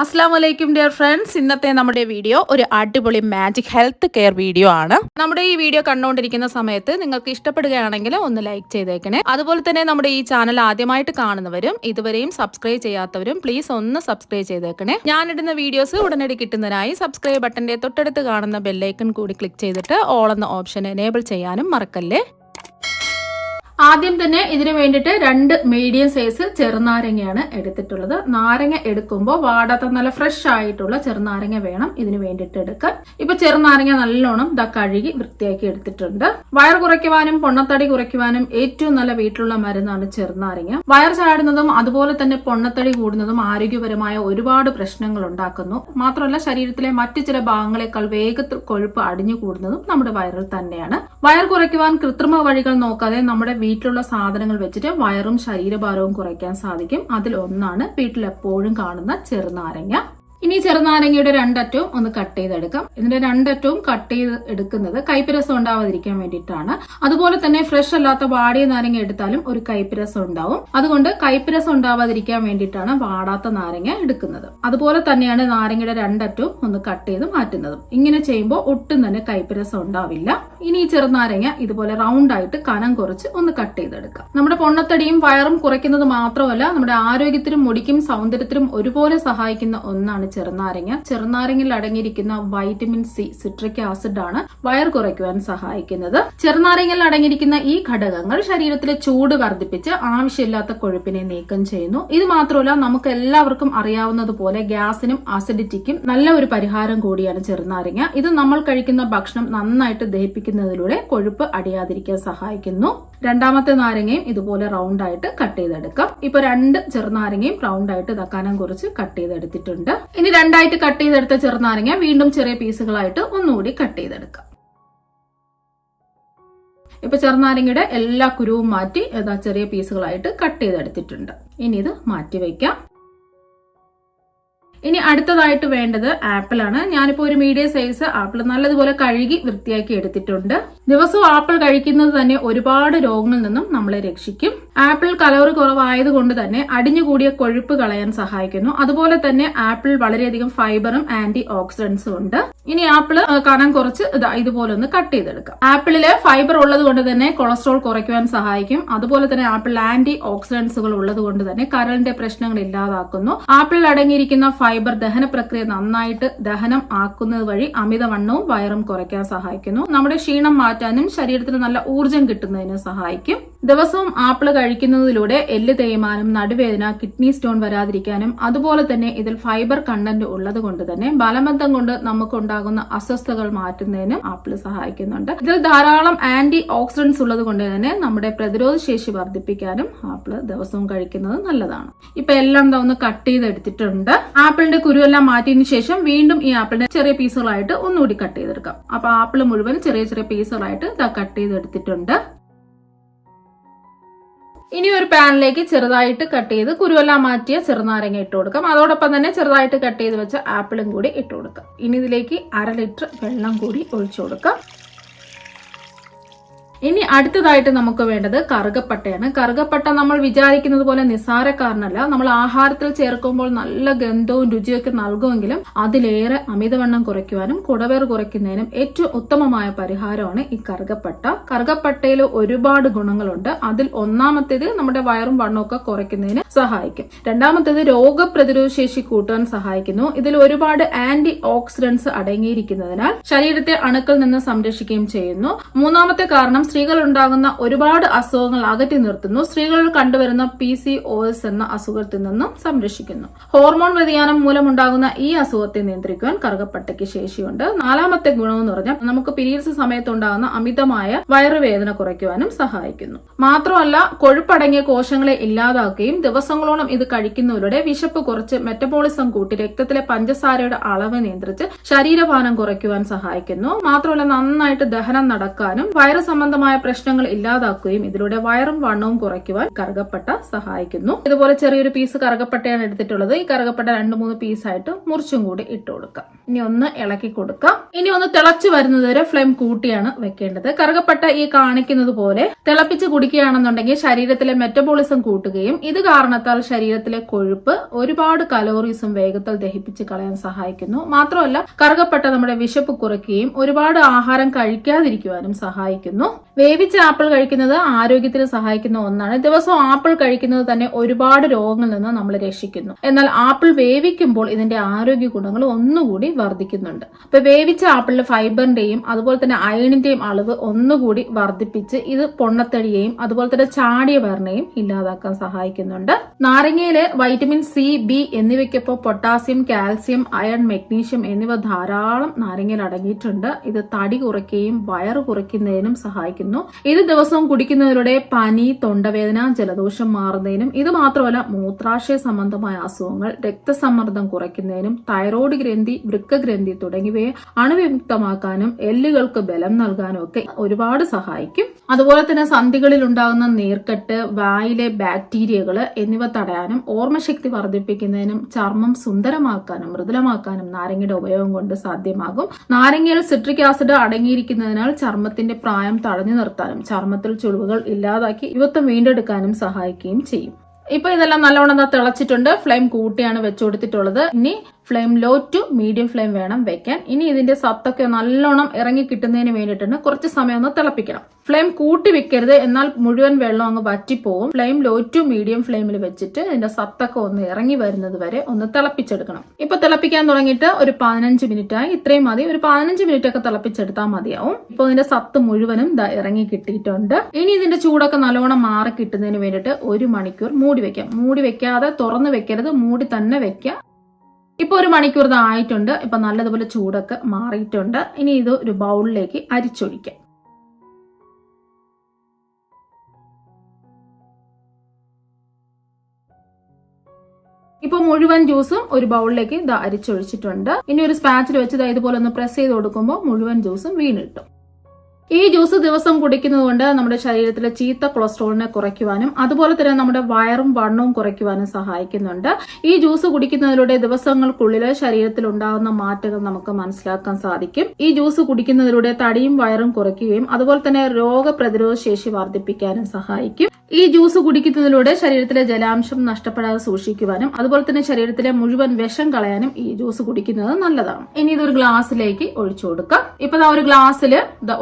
അസ്സലാമലൈക്കും dear friends, ഇന്നത്തെ നമ്മുടെ വീഡിയോ ഒരു അടിപൊളി മാജിക് ഹെൽത്ത് കെയർ വീഡിയോ ആണ്. നമ്മുടെ ഈ വീഡിയോ കണ്ടുകൊണ്ടിരിക്കുന്ന സമയത്ത് നിങ്ങൾക്ക് ഇഷ്ടപ്പെടുകയാണെങ്കിൽ ഒന്ന് ലൈക്ക് ചെയ്തേക്കണേ. അതുപോലെ തന്നെ നമ്മുടെ ഈ ചാനൽ ആദ്യമായിട്ട് കാണുന്നവരും ഇതുവരെയും സബ്സ്ക്രൈബ് ചെയ്യാത്തവരും പ്ലീസ് ഒന്ന് സബ്സ്ക്രൈബ് ചെയ്തേക്കണേ. ഞാനിടുന്ന വീഡിയോസ് ഉടനടി കിട്ടുന്നതിനായി സബ്സ്ക്രൈബ് ബട്ടന്റെ തൊട്ടടുത്ത് കാണുന്ന ബെല്ലൈക്കൺ കൂടി ക്ലിക്ക് ചെയ്തിട്ട് ഓൾ എന്ന ഓപ്ഷൻ എനേബിൾ ചെയ്യാനും മറക്കല്ലേ. ആദ്യം തന്നെ ഇതിനു വേണ്ടിയിട്ട് 2 മീഡിയം സൈസ് ചെറുനാരങ്ങയാണ് എടുത്തിട്ടുള്ളത്. നാരങ്ങ എടുക്കുമ്പോൾ വാടാത്ത നല്ല ഫ്രഷ് ആയിട്ടുള്ള ചെറുനാരങ്ങ വേണം ഇതിനു വേണ്ടിയിട്ട് എടുക്കാൻ. ഇപ്പൊ ചെറുനാരങ്ങ നല്ലോണം കഴുകി വൃത്തിയാക്കി എടുത്തിട്ടുണ്ട്. വയർ കുറയ്ക്കുവാനും പൊണ്ണത്തടി കുറയ്ക്കുവാനും ഏറ്റവും നല്ല വീട്ടിലുള്ള മരുന്നാണ് ചെറുനാരങ്ങ. വയർ ചാടുന്നതും അതുപോലെ തന്നെ പൊണ്ണത്തടി കൂടുന്നതും ആരോഗ്യപരമായ ഒരുപാട് പ്രശ്നങ്ങൾ ഉണ്ടാക്കുന്നു. മാത്രമല്ല ശരീരത്തിലെ മറ്റു ചില ഭാഗങ്ങളെക്കാൾ വേഗത്തിൽ കൊഴുപ്പ് അടിഞ്ഞു കൂടുന്നതും നമ്മുടെ വയറിൽ തന്നെയാണ്. വയർ കുറയ്ക്കുവാൻ കൃത്രിമ വഴികൾ നോക്കാതെ നമ്മുടെ വീട്ടിലുള്ള സാധനങ്ങൾ വെച്ചിട്ട് വയറും ശരീരഭാരവും കുറയ്ക്കാൻ സാധിക്കും. അതിൽ ഒന്നാണ് വീട്ടിൽ എപ്പോഴും കാണുന്ന ചെറുനാരങ്ങ. ഇനി ചെറുനാരങ്ങയുടെ 2 അറ്റവും ഒന്ന് കട്ട് ചെയ്തെടുക്കാം. ഇതിന്റെ 2 അറ്റവും കട്ട് ചെയ്ത് എടുക്കുന്നത് കയ്പ്പ് രസം ഉണ്ടാവാതിരിക്കാൻ വേണ്ടിയിട്ടാണ്. അതുപോലെ തന്നെ ഫ്രഷ് അല്ലാത്ത വാടിയ നാരങ്ങ എടുത്താലും ഒരു കയ്പ്പ് രസം ഉണ്ടാവും. അതുകൊണ്ട് കയ്പ്പ് രസം ഉണ്ടാവാതിരിക്കാൻ വേണ്ടിയിട്ടാണ് വാടാത്ത നാരങ്ങ എടുക്കുന്നത്. അതുപോലെ തന്നെയാണ് നാരങ്ങയുടെ 2 അറ്റവും ഒന്ന് കട്ട് ചെയ്ത് മാറ്റുന്നതും. ഇങ്ങനെ ചെയ്യുമ്പോൾ ഒട്ടും തന്നെ കയ്പ്പ് രസം ഉണ്ടാവില്ല. ഇനി ഈ ചെറുനാരങ്ങ ഇതുപോലെ റൗണ്ട് ആയിട്ട് കനം കുറച്ച് ഒന്ന് കട്ട് ചെയ്തെടുക്കാം. നമ്മുടെ പൊണ്ണത്തടിയും വയറും കുറയ്ക്കുന്നത് മാത്രമല്ല നമ്മുടെ ആരോഗ്യത്തിനും മുടിക്കും സൗന്ദര്യത്തിനും ഒരുപോലെ സഹായിക്കുന്ന ഒന്നാണ് ചെറുനാരങ്ങ. ചെറുനാരങ്ങയിൽ അടങ്ങിയിരിക്കുന്ന വൈറ്റമിൻ സി, സിട്രിക് ആസിഡ് ആണ് വയർ കുറയ്ക്കുവാൻ സഹായിക്കുന്നത്. ചെറുനാരങ്ങയിൽ അടങ്ങിയിരിക്കുന്ന ഈ ഘടകങ്ങൾ ശരീരത്തിലെ ചൂട് വർദ്ധിപ്പിച്ച് ആവശ്യമില്ലാത്ത കൊഴുപ്പിനെ നീക്കം ചെയ്യുന്നു. ഇത് മാത്രമല്ല നമുക്ക് എല്ലാവർക്കും അറിയാവുന്നതുപോലെ ഗ്യാസിനും അസിഡിറ്റിക്കും നല്ല ഒരു പരിഹാരം കൂടിയാണ് ചെറുനാരങ്ങ. ഇത് നമ്മൾ കഴിക്കുന്ന ഭക്ഷണം നന്നായിട്ട് ദഹിപ്പിക്കുന്നതിലൂടെ കൊഴുപ്പ് അടിയാതിരിക്കാൻ സഹായിക്കുന്നു. രണ്ടാമത്തെ നാരങ്ങയും ഇതുപോലെ റൗണ്ട് ആയിട്ട് കട്ട് ചെയ്തെടുക്കാം. ഇപ്പൊ 2 ചെറുനാരങ്ങയും റൗണ്ട് ആയിട്ട് കനം കുറച്ച് കട്ട് ചെയ്തെടുത്തിട്ടുണ്ട്. ഇനി 2 ആയിട്ട് കട്ട് ചെയ്തെടുത്ത ചെറുനാരങ്ങ വീണ്ടും ചെറിയ പീസുകളായിട്ട് ഒന്നുകൂടി കട്ട് ചെയ്തെടുക്കാം. ഇപ്പൊ ചെറുനാരങ്ങയുടെ എല്ലാ കുരുവും മാറ്റി ചെറിയ പീസുകളായിട്ട് കട്ട് ചെയ്തെടുത്തിട്ടുണ്ട്. ഇനി ഇത് മാറ്റി വയ്ക്കാം. ഇനി അടുത്തതായിട്ട് വേണ്ടത് ആപ്പിൾ ആണ്. ഞാനിപ്പോ ഒരു മീഡിയം സൈസ് ആപ്പിൾ നല്ലതുപോലെ കഴുകി വൃത്തിയാക്കി എടുത്തിട്ടുണ്ട്. ദിവസവും ആപ്പിൾ കഴിക്കുന്നത് തന്നെ ഒരുപാട് രോഗങ്ങളിൽ നിന്നും നമ്മളെ രക്ഷിക്കും. ആപ്പിൾ കലോറി കുറവായതുകൊണ്ട് തന്നെ അടിഞ്ഞുകൂടിയ കൊഴുപ്പ് കളയാൻ സഹായിക്കുന്നു. അതുപോലെ തന്നെ ആപ്പിൾ വളരെയധികം ഫൈബറും ആന്റി ഓക്സിഡന്റ്സും ഉണ്ട്. ഇനി ആപ്പിൾ കനം കുറച്ച് ഇതുപോലെ ഒന്ന് കട്ട് ചെയ്തെടുക്കാം. ആപ്പിളില് ഫൈബർ ഉള്ളത് കൊണ്ട് തന്നെ കൊളസ്ട്രോൾ കുറയ്ക്കുവാൻ സഹായിക്കും. അതുപോലെ തന്നെ ആപ്പിൾ ആന്റി ഓക്സിഡന്റ്സുകൾ ഉള്ളത് കൊണ്ട് തന്നെ കരളിന്റെ പ്രശ്നങ്ങൾ ഇല്ലാതാക്കുന്നു. ആപ്പിളിൽ അടങ്ങിയിരിക്കുന്ന ഫൈബർ ദഹന പ്രക്രിയ നന്നായിട്ട് ദഹനം ആക്കുന്നത് വഴി അമിതവണ്ണവും വയറും കുറയ്ക്കാൻ സഹായിക്കുന്നു. നമ്മുടെ ക്ഷീണം മാറ്റാനും ശരീരത്തിന് നല്ല ഊർജ്ജം കിട്ടുന്നതിനും സഹായിക്കും. ദിവസവും ആപ്പിൾ കഴിക്കുന്നതിലൂടെ എല്ല് തേയ്മാനും നടുവേദന, കിഡ്നി സ്റ്റോൺ വരാതിരിക്കാനും അതുപോലെ തന്നെ ഇതിൽ ഫൈബർ കണ്ടന്റ് ഉള്ളത് കൊണ്ട് തന്നെ മലബന്ധം കൊണ്ട് നമുക്കുണ്ടാകുന്ന അസ്വസ്ഥതകൾ മാറ്റുന്നതിനും ആപ്പിൾ സഹായിക്കുന്നുണ്ട്. ഇതിൽ ധാരാളം ആന്റി ഓക്സിഡന്റ്സ് ഉള്ളത് കൊണ്ട് തന്നെ നമ്മുടെ പ്രതിരോധ ശേഷി വർദ്ധിപ്പിക്കാനും ആപ്പിൾ ദിവസവും കഴിക്കുന്നത് നല്ലതാണ്. ഇപ്പൊ എല്ലാം ഒന്ന് കട്ട് ചെയ്തെടുത്തിട്ടുണ്ട്. ആപ്പിളിന്റെ കുരുവെല്ലാം മാറ്റിയതിനു ശേഷം വീണ്ടും ഈ ആപ്പിളിനെ ചെറിയ പീസുകളായിട്ട് ഒന്നുകൂടി കട്ട് ചെയ്തെടുക്കാം. അപ്പൊ ആപ്പിൾ മുഴുവൻ ചെറിയ ചെറിയ പീസുകളായിട്ട് കട്ട് ചെയ്തെടുത്തിട്ടുണ്ട്. ഇനി ഒരു പാനിലേക്ക് ചെറുതായിട്ട് കട്ട് ചെയ്ത് കുരുവെല്ലാം മാറ്റിയ ചെറുനാരങ്ങ ഇട്ട് കൊടുക്കാം. അതോടൊപ്പം തന്നെ ചെറുതായിട്ട് കട്ട് ചെയ്ത് വെച്ച ആപ്പിളും കൂടി ഇട്ട് കൊടുക്കാം. ഇനി ഇതിലേക്ക് 1/2 ലിറ്റർ വെള്ളം കൂടി ഒഴിച്ചു കൊടുക്കാം. ഇനി അടുത്തതായിട്ട് നമുക്ക് വേണ്ടത് കറുകപ്പട്ടയാണ്. കറുകപ്പട്ട നമ്മൾ വിചാരിക്കുന്നത് പോലെ നിസ്സാരക്കാരനല്ല. നമ്മൾ ആഹാരത്തിൽ ചേർക്കുമ്പോൾ നല്ല ഗന്ധവും രുചിയൊക്കെ നൽകുമെങ്കിലും അതിലേറെ അമിതവണ്ണം കുറയ്ക്കുവാനും കുടവേർ കുറയ്ക്കുന്നതിനും ഏറ്റവും ഉത്തമമായ പരിഹാരമാണ് ഈ കറുകപ്പട്ട. കറുകപ്പട്ടയിൽ ഒരുപാട് ഗുണങ്ങളുണ്ട്. അതിൽ ഒന്നാമത്തേത് നമ്മുടെ വയറും വണ്ണമൊക്കെ കുറയ്ക്കുന്നതിന് സഹായിക്കും. രണ്ടാമത്തേത് രോഗപ്രതിരോധ ശേഷി കൂട്ടാൻ സഹായിക്കുന്നു. ഇതിൽ ഒരുപാട് ആന്റി ഓക്സിഡന്റ്സ് അടങ്ങിയിരിക്കുന്നതിനാൽ ശരീരത്തെ അണുക്കളിൽ നിന്ന് സംരക്ഷിക്കുകയും ചെയ്യുന്നു. മൂന്നാമത്തെ കാരണം സ്ത്രീകൾ ഉണ്ടാകുന്ന ഒരുപാട് അസുഖങ്ങൾ അകറ്റി നിർത്തുന്നു. സ്ത്രീകളിൽ കണ്ടുവരുന്ന PCOS എന്ന അസുഖത്തിൽ നിന്നും സംരക്ഷിക്കുന്നു. ഹോർമോൺ വ്യതിയാനം മൂലമുണ്ടാകുന്ന ഈ അസുഖത്തെ നിയന്ത്രിക്കുവാൻ കറുകപ്പട്ടയ്ക്ക് ശേഷിയുണ്ട്. 4മത്തെ ഗുണമെന്ന് പറഞ്ഞാൽ നമുക്ക് പീരിയഡ്സ് സമയത്തുണ്ടാകുന്ന അമിതമായ വയറുവേദന കുറയ്ക്കുവാനും സഹായിക്കുന്നു. മാത്രമല്ല കൊഴുപ്പടങ്ങിയ കോശങ്ങളെ ഇല്ലാതാക്കുകയും ദിവസങ്ങളോളം ഇത് കഴിക്കുന്നതിലൂടെ വിശപ്പ് കുറച്ച് മെറ്റബോളിസം കൂട്ടി രക്തത്തിലെ പഞ്ചസാരയുടെ അളവ് നിയന്ത്രിച്ച് ശരീരഭാരം കുറയ്ക്കുവാൻ സഹായിക്കുന്നു. മാത്രമല്ല നന്നായിട്ട് ദഹനം നടക്കാനും വയറ് സംബന്ധമായ പ്രശ്നങ്ങൾ ഇല്ലാതാക്കുകയും ഇതിലൂടെ വയറും വണ്ണവും കുറയ്ക്കുവാൻ കറുകപ്പട്ട സഹായിക്കുന്നു. ഇതുപോലെ ചെറിയൊരു പീസ് കറുകപ്പട്ടയാണ് എടുത്തിട്ടുള്ളത്. ഈ കറുകപ്പട്ട 2-3 പീസായിട്ട് മുറിച്ചും കൂടി ഇട്ട് കൊടുക്കാം. ഇനി ഒന്ന് ഇളക്കി കൊടുക്കാം. ഇനി ഒന്ന് തിളച്ചു വരുന്നത് വരെ ഫ്ലെയിം കൂട്ടിയാണ് വെക്കേണ്ടത്. കറുകപ്പട്ട ഈ കാണിക്കുന്നത് പോലെ തിളപ്പിച്ച് കുടിക്കുകയാണെന്നുണ്ടെങ്കിൽ ശരീരത്തിലെ മെറ്റബോളിസം കൂട്ടുകയും ഇത് കാരണത്താൽ ശരീരത്തിലെ കൊഴുപ്പ് ഒരുപാട് കലോറീസും വേഗത്തിൽ ദഹിപ്പിച്ച് കളയാൻ സഹായിക്കുന്നു. മാത്രമല്ല കറുകപ്പട്ട നമ്മുടെ വിശപ്പ് കുറയ്ക്കുകയും ഒരുപാട് ആഹാരം കഴിക്കാതിരിക്കുവാനും സഹായിക്കുന്നു. വേവിച്ച ആപ്പിൾ കഴിക്കുന്നത് ആരോഗ്യത്തിന് സഹായിക്കുന്ന ഒന്നാണ്. ദിവസവും ആപ്പിൾ കഴിക്കുന്നത് തന്നെ ഒരുപാട് രോഗങ്ങളിൽ നിന്ന് നമ്മളെ രക്ഷിക്കുന്നു. എന്നാൽ ആപ്പിൾ വേവിക്കുമ്പോൾ ഇതിന്റെ ആരോഗ്യ ഗുണങ്ങൾ ഒന്നുകൂടി വർദ്ധിക്കുന്നുണ്ട്. അപ്പൊ വേവിച്ച ആപ്പിളിൽ ഫൈബറിന്റെയും അതുപോലെ തന്നെ അയണിന്റെയും അളവ് ഒന്നുകൂടി വർദ്ധിപ്പിച്ച് ഇത് പൊണ്ണത്തടിയെയും അതുപോലെ തന്നെ ചാടിയ വയറിനെയും ഇല്ലാതാക്കാൻ സഹായിക്കുന്നുണ്ട്. നാരങ്ങയിലെ വൈറ്റമിൻ സി, ബി എന്നിവയ്ക്കൊപ്പം പൊട്ടാസ്യം, കാൽസ്യം, അയൺ, മെഗ്നീഷ്യം എന്നിവ ധാരാളം നാരങ്ങയിൽ അടങ്ങിയിട്ടുണ്ട്. ഇത് തടി കുറയ്ക്കുകയും വയറ് കുറയ്ക്കുന്നതിനും സഹായിക്കുന്നു. ഇത് ദിവസവും കുടിക്കുന്നതിലൂടെ പനി, തൊണ്ടവേദന, ജലദോഷം മാറുന്നതിനും ഇത് മാത്രമല്ല മൂത്രാശയ സംബന്ധമായ അസുഖങ്ങൾ, രക്തസമ്മർദ്ദം കുറയ്ക്കുന്നതിനും തൈറോയ്ഡ് ഗ്രന്ഥി, വൃക്കഗ്രന്ഥി തുടങ്ങിയവയെ അണുവിമുക്തമാക്കാനും എല്ലുകൾക്ക് ബലം നൽകാനും ഒക്കെ ഒരുപാട് സഹായിക്കും. അതുപോലെ തന്നെ സന്ധികളിൽ ഉണ്ടാകുന്ന നീർക്കെട്ട്, വായിലെ ബാക്ടീരിയകൾ എന്നിവ തടയാനും ഓർമ്മശക്തി വർദ്ധിപ്പിക്കുന്നതിനും ചർമ്മം സുന്ദരമാക്കാനും മൃദുലമാക്കാനും നാരങ്ങയുടെ ഉപയോഗം കൊണ്ട് സാധ്യമാകും. നാരങ്ങയിൽ സിട്രിക് ആസിഡ് അടങ്ങിയിരിക്കുന്നതിനാൽ ചർമ്മത്തിന്റെ പ്രായം തടഞ്ഞു നിർത്താനും ചർമ്മത്തിൽ ചുളിവുകൾ ഇല്ലാതാക്കി യുവത്വം വീണ്ടെടുക്കാനും സഹായിക്കുകയും ചെയ്യും. ഇപ്പൊ ഇതെല്ലാം നല്ലവണ്ണം തിളച്ചിട്ടുണ്ട്. ഫ്ലെയിം കൂട്ടിയാണ് വെച്ചുകൊടുത്തിട്ടുള്ളത്. ഇനി flame low to medium flame വേണം വെക്കാൻ. ഇനി ഇതിന്റെ സത്തൊക്കെ നല്ലോണം ഇറങ്ങി കിട്ടുന്നതിന് വേണ്ടിയിട്ടുണ്ട് കുറച്ച് സമയം ഒന്ന് തിളപ്പിക്കണം. ഫ്ലെയിം കൂട്ടി വെക്കരുത്, എന്നാൽ മുഴുവൻ വെള്ളം അങ്ങ് വറ്റിപ്പോവും. ഫ്ലെയിം ലോ ടു മീഡിയം ഫ്ലെയിമിൽ വെച്ചിട്ട് ഇതിന്റെ സത്തൊക്കെ ഒന്ന് ഇറങ്ങി വരുന്നത് വരെ ഒന്ന് തിളപ്പിച്ചെടുക്കണം. ഇപ്പൊ തിളപ്പിക്കാൻ തുടങ്ങിയിട്ട് ഒരു 15 മിനിറ്റ് ആയി. ഇത്രയും മതി. ഒരു 15 മിനിറ്റ് ഒക്കെ തിളപ്പിച്ചെടുത്താൽ മതിയാവും. ഇപ്പൊ ഇതിന്റെ സത്ത് മുഴുവനും ഇറങ്ങി കിട്ടിയിട്ടുണ്ട്. ഇനി ഇതിന്റെ ചൂടൊക്കെ നല്ലോണം മാറി കിട്ടുന്നതിന് വേണ്ടിയിട്ട് 1 മണിക്കൂർ മൂടി വെക്കാം. മൂടി വെക്കാതെ തുറന്ന് വെക്കരുത്, മൂടി തന്നെ വെക്കാം. ഇപ്പൊ 1 മണിക്കൂർ ആയിട്ടുണ്ട്. ഇപ്പൊ നല്ലതുപോലെ ചൂടൊക്കെ മാറിയിട്ടുണ്ട്. ഇനി ഇത് ഒരു ബൗളിലേക്ക് അരിച്ചൊഴിക്കാം. ഇപ്പൊ മുഴുവൻ ജ്യൂസും ഒരു ബൗളിലേക്ക് അരിച്ചൊഴിച്ചിട്ടുണ്ട്. ഇനി ഒരു സ്പാച്ചിൽ വെച്ച് ഇതുപോലെ ഒന്ന് പ്രസ് ചെയ്ത് കൊടുക്കുമ്പോൾ മുഴുവൻ ജ്യൂസും വീണിട്ടും. ഈ ജ്യൂസ് ദിവസം കുടിക്കുന്നത് കൊണ്ട് നമ്മുടെ ശരീരത്തിലെ ചീത്ത കൊളസ്ട്രോളിനെ കുറയ്ക്കുവാനും അതുപോലെ തന്നെ നമ്മുടെ വയറും വണ്ണവും കുറയ്ക്കുവാനും സഹായിക്കുന്നുണ്ട്. ഈ ജ്യൂസ് കുടിക്കുന്നതിലൂടെ ദിവസങ്ങൾക്കുള്ളിൽ ശരീരത്തിൽ ഉണ്ടാകുന്ന മാറ്റങ്ങൾ നമുക്ക് മനസ്സിലാക്കാൻ സാധിക്കും. ഈ ജ്യൂസ് കുടിക്കുന്നതിലൂടെ തടിയും വയറും കുറയ്ക്കുകയും അതുപോലെ തന്നെ രോഗപ്രതിരോധ ശേഷി വർദ്ധിപ്പിക്കാനും സഹായിക്കും. ഈ ജ്യൂസ് കുടിക്കുന്നതിലൂടെ ശരീരത്തിലെ ജലാംശം നഷ്ടപ്പെടാതെ സൂക്ഷിക്കുവാനും അതുപോലെ തന്നെ ശരീരത്തിലെ മുഴുവൻ വിഷം കളയാനും ഈ ജ്യൂസ് കുടിക്കുന്നത് നല്ലതാണ്. ഇനി ഇതൊരു ഗ്ലാസ്സിലേക്ക് ഒഴിച്ചു കൊടുക്കാം. ഇപ്പൊ ഒരു ഗ്ലാസ്സിൽ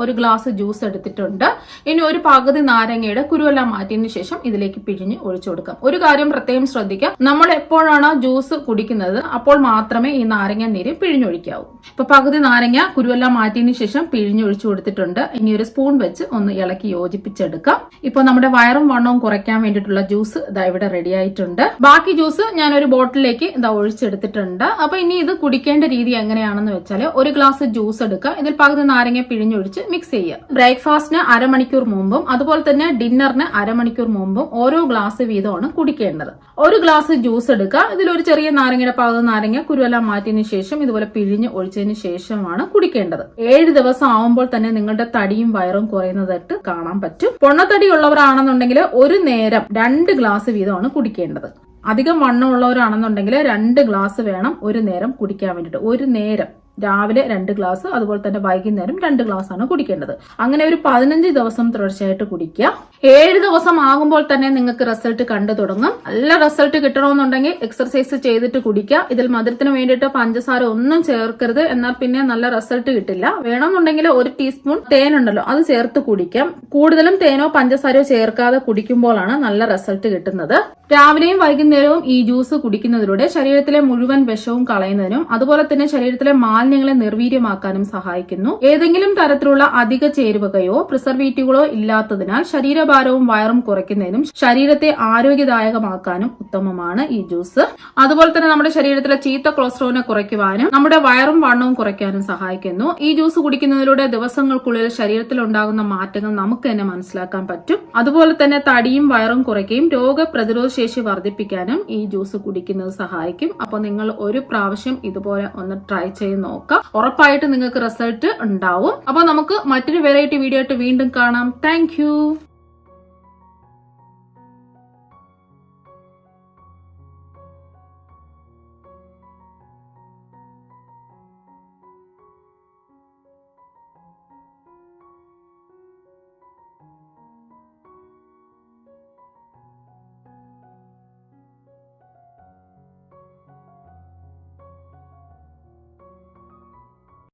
ഒരു ഗ്ലാസ് ജ്യൂസ് എടുത്തിട്ടുണ്ട്. ഇനി ഒരു പകുതി നാരങ്ങയുടെ കുരുവെല്ലാം മാറ്റിയതിനു ശേഷം ഇതിലേക്ക് പിഴിഞ്ഞ് ഒഴിച്ചു കൊടുക്കാം. ഒരു കാര്യം പ്രത്യേകം ശ്രദ്ധിക്കാം, നമ്മൾ എപ്പോഴാണോ ജ്യൂസ് കുടിക്കുന്നത് അപ്പോൾ മാത്രമേ ഈ നാരങ്ങ നീര് പിഴിഞ്ഞൊഴിക്കാവൂ. ഇപ്പൊ പകുതി നാരങ്ങ കുരുവെല്ലാം മാറ്റിയതിനു ശേഷം പിഴിഞ്ഞൊഴിച്ചു കൊടുത്തിട്ടുണ്ട്. ഇനി ഒരു സ്പൂൺ വെച്ച് ഒന്ന് ഇളക്കി യോജിപ്പിച്ചെടുക്കാം. ഇപ്പൊ നമ്മുടെ വയറും വണ്ണവും കുറയ്ക്കാൻ വേണ്ടിയിട്ടുള്ള ജ്യൂസ് ഇവിടെ റെഡി ആയിട്ടുണ്ട്. ബാക്കി ജ്യൂസ് ഞാൻ ഒരു ബോട്ടിലേക്ക് ഒഴിച്ചെടുത്തിട്ടുണ്ട്. അപ്പൊ ഇനി ഇത് കുടിക്കേണ്ട രീതി എങ്ങനെയാണെന്ന് വെച്ചാൽ ഒരു ഗ്ലാസ് ജ്യൂസ് എടുക്കുക. ഇതിൽ പകുതി നാരങ്ങ പിഴിഞ്ഞൊഴിച്ച് മിക്സ് ചെയ്യുക. ബ്രേക്ക്ഫാസ്റ്റിന് അരമണിക്കൂർ മുമ്പും അതുപോലെ തന്നെ ഡിന്നറിന് അരമണിക്കൂർ മുമ്പും ഓരോ ഗ്ലാസ് വീതമാണ് കുടിക്കേണ്ടത്. ഒരു ഗ്ലാസ് ജ്യൂസ് എടുക്കുക. ഇതിലൊരു ചെറിയ നാരങ്ങയുടെ പകുതി നാരങ്ങ കുരുവെല്ലാം മാറ്റിയതിനു ശേഷം ഇതുപോലെ പിഴിഞ്ഞ് ഒഴിച്ചതിന് ശേഷമാണ് കുടിക്കേണ്ടത്. 7 ദിവസം ആവുമ്പോൾ തന്നെ നിങ്ങളുടെ തടിയും വയറും കുറയുന്നതായിട്ട് കാണാൻ പറ്റും. പൊണ്ണത്തടി ഉള്ളവരാണെന്നുണ്ടെങ്കിൽ ഒരു നേരം 2 ഗ്ലാസ് വീതമാണ് കുടിക്കേണ്ടത്. അധികം വണ്ണമുള്ളവരാണെന്നുണ്ടെങ്കിൽ 2 ഗ്ലാസ് വേണം ഒരു നേരം കുടിക്കാൻ വേണ്ടിയിട്ട്. ഒരു നേരം രാവിലെ 2 ഗ്ലാസ് അതുപോലെ തന്നെ വൈകുന്നേരം 2 ഗ്ലാസ് ആണ് കുടിക്കേണ്ടത്. അങ്ങനെ ഒരു 15 ദിവസം തുടർച്ചയായിട്ട് കുടിക്കുക. 7 ദിവസം ആകുമ്പോൾ തന്നെ നിങ്ങൾക്ക് റിസൾട്ട് കണ്ടു തുടങ്ങും. നല്ല റിസൾട്ട് കിട്ടണമെന്നുണ്ടെങ്കിൽ എക്സർസൈസ് ചെയ്തിട്ട് കുടിക്കുക. ഇതിൽ മധുരത്തിന് വേണ്ടിയിട്ട് പഞ്ചസാര ഒന്നും ചേർക്കരുത്, എന്നാൽ പിന്നെ നല്ല റിസൾട്ട് കിട്ടില്ല. വേണമെന്നുണ്ടെങ്കിൽ 1 ടീസ്പൂൺ തേനുണ്ടല്ലോ അത് ചേർത്ത് കുടിക്കാം. കൂടുതലും തേനോ പഞ്ചസാരയോ ചേർക്കാതെ കുടിക്കുമ്പോഴാണ് നല്ല റിസൾട്ട് കിട്ടുന്നത്. രാവിലെയും വൈകുന്നേരവും ഈ ജ്യൂസ് കുടിക്കുന്നതിലൂടെ ശരീരത്തിലെ മുഴുവൻ വിഷവും കളയുന്നതിനും അതുപോലെ തന്നെ ശരീരത്തിലെ മാലിന്യങ്ങളെ നിർവീര്യമാക്കാനും സഹായിക്കുന്നു. ഏതെങ്കിലും തരത്തിലുള്ള അധിക ചേരുവകയോ പ്രിസർവേറ്റീവുകളോ ഇല്ലാത്തതിനാൽ ശരീരഭാരവും വയറും കുറയ്ക്കുന്നതിനും ശരീരത്തെ ആരോഗ്യദായകമാക്കാനും ഉത്തമമാണ് ഈ ജ്യൂസ്. അതുപോലെ തന്നെ നമ്മുടെ ശരീരത്തിലെ ചീത്ത കൊളസ്ട്രോളിനെ കുറയ്ക്കുവാനും നമ്മുടെ വയറും വണ്ണവും കുറയ്ക്കാനും സഹായിക്കുന്നു. ഈ ജ്യൂസ് കുടിക്കുന്നതിലൂടെ ദിവസങ്ങൾക്കുള്ളിൽ ശരീരത്തിൽ ഉണ്ടാകുന്ന മാറ്റങ്ങൾ നമുക്ക് തന്നെ മനസ്സിലാക്കാൻ പറ്റും. അതുപോലെ തന്നെ തടിയും വയറും കുറയ്ക്കുകയും രോഗപ്രതിരോധ ശേഷി വർദ്ധിപ്പിക്കാനും ഈ ജ്യൂസ് കുടിക്കുന്നത് സഹായിക്കും. അപ്പോൾ നിങ്ങൾ ഒരു പ്രാവശ്യം ഇതുപോലെ ഒന്ന് ട്രൈ ചെയ്ത് നോക്കാം. ഉറപ്പായിട്ട് നിങ്ങൾക്ക് റിസൾട്ട് ഉണ്ടാവും. അപ്പോൾ നമുക്ക് മറ്റൊരു വെറൈറ്റി വീഡിയോ ആയിട്ട് വീണ്ടും കാണാം. താങ്ക്